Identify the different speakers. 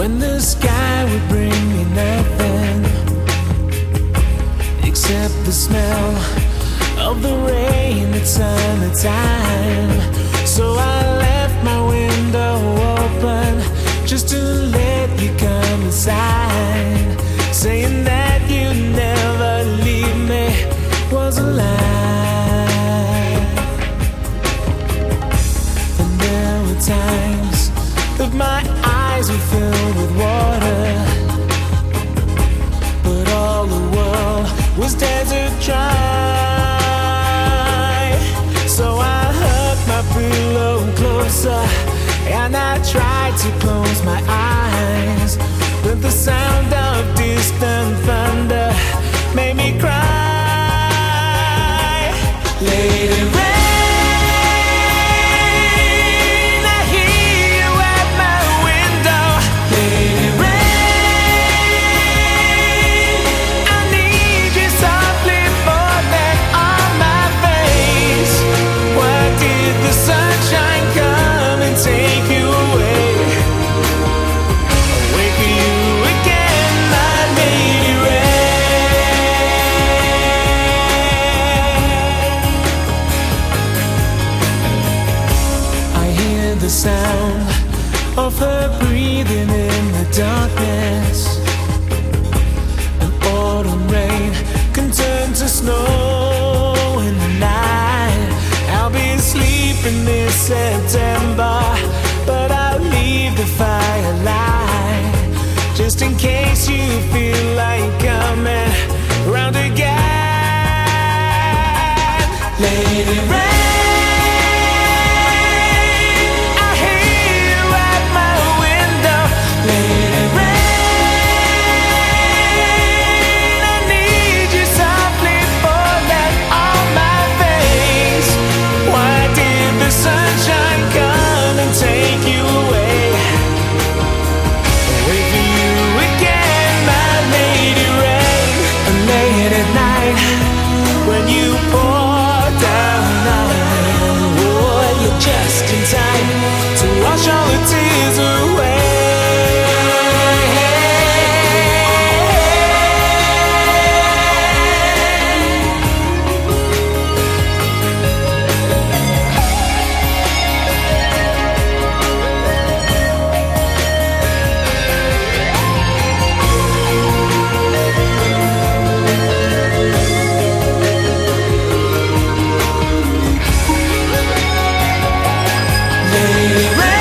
Speaker 1: when the sky would bring me nothing except the smell of the rain at summertime. So I left my window open just to let you come inside, saying that you'd never leave me was a lie. And there were times that my eyes were filled with water, but all the world was desert dry. So I hugged my pillow closer and I tried to close my eyes, but the sound of distant thunder made me cry. Lady rain, I hear you at my window. Lady rain, I need you softly falling on my face. Why did the sunshine come and take you away? Wait for you again, my lady rain. I hear the sound of her breathing in the darkness. An autumn rain can turn to snow in the night. I'll be sleeping this September, but I'll leave the fire light just in case you feel like coming round again. Lady rain, I hear you at my window. Lady rain, I need you softly falling on my face. Why did the sunshine come and take you away? Wait for you again, my lady rain. And late at night, when you pour down on me, oh, you're just in time to wash all the tears away. Lady rain.